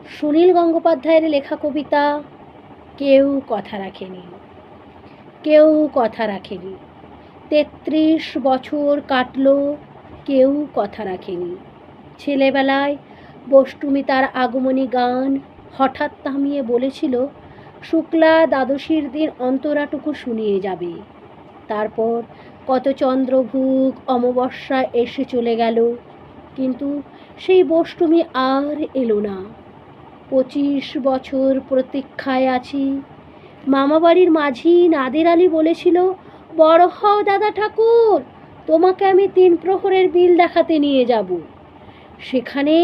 সুনীল গঙ্গোপাধ্যায়ের লেখা কবিতা কেউ কথা রাখেনি, কেউ কথা রাখেনি। ৩৩ বছর কাটলো, কেউ কথা রাখেনি। ছেলেবেলায় বষ্টমী তার আগমনী গান হঠাৎ থামিয়ে বলেছিল, শুক্লা দ্বাদশীর দিন অন্তরাটুকু শুনিয়ে যাবে। তারপর কত চন্দ্রভুগ অমাবস্যা এসে চলে গেল, কিন্তু সেই বষ্টমী আর এলো না। ২৫ বছর প্রতীক্ষায় আছি। মামাবাড়ির মাঝি নাদের আলী বলেছিল, বড় হও দাদা ঠাকুর, তোমাকে আমি ৩ প্রহরের বিল দেখাতে নিয়ে যাব। সেখানে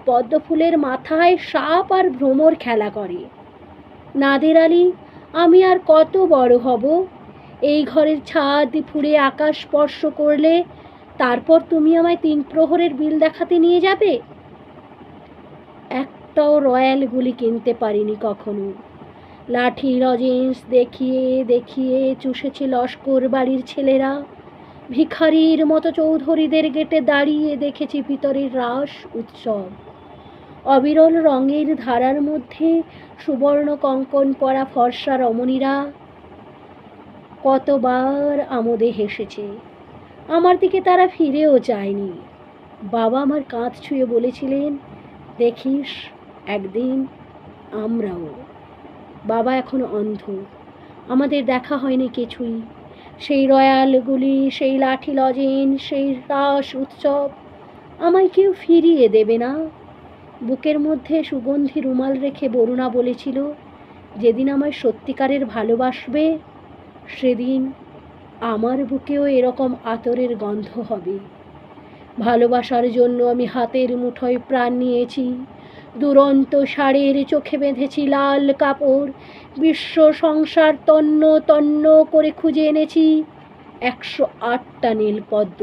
পদ্মফুলের মাথায় সাপ আর ভ্রমর খেলা করে। নাদের আলী, আমি আর কত বড় হব? এই ঘরের ছাদ ফুঁড়ে আকাশ স্পর্শ করলে তারপর তুমি আমায় ৩ প্রহরের বিল দেখাতে নিয়ে যাবে? একটাও রয়্যাল গুলি কিনতে পারিনি কখনো। লাঠি লজেন্স দেখিয়ে দেখিয়ে চুষেছে লস্কর বাড়ির ছেলেরা। ভিখারির মতো চৌধুরীদের গেটে দাঁড়িয়ে দেখেছি ভিতরের রাস উৎসব। অবিরল রঙের ধারার মধ্যে সুবর্ণ কঙ্কন পরা ফর্সা রমণীরা কতবার আমোদে হেসেছে। আমার দিকে তারা ফিরেও চায়নি। বাবা আমার কাঁধ ছুঁয়ে বলেছিলেন, দেখিস একদিন আমরাও। বাবা এখন অন্ধ, আমাদের দেখা হয়নি কিছুই। সেই রয়্যালগুলি, সেই লাঠি লজেন, সেই রাস উৎসব আমায় কেউ ফিরিয়ে দেবে না। বুকের মধ্যে সুগন্ধি রুমাল রেখে বরুণা বলেছিল, যেদিন আমায় সত্যিকারের ভালোবাসবে সেদিন আমার বুকেও এরকম আতরের গন্ধ হবে। ভালোবাসার জন্য আমি হাতের মুঠোয় প্রাণ নিয়েছি। দুরন্ত ষাঁড়ের চোখে বেঁধেছি লাল কাপড়। বিশ্ব সংসার তন্ন তন্ন করে খুঁজে এনেছি ১০৮টা নীলপদ্ম।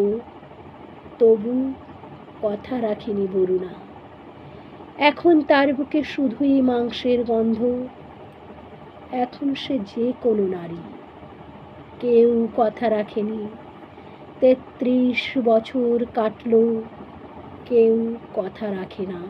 তবু কথা রাখিনি বরুণা। এখন তার বুকে শুধুই মাংসের গন্ধ। এখন সে যে কোনো নারী। কেউ কথা রাখেনি। ৩৩ বছর কাটলো, কেউ কথা রাখে না।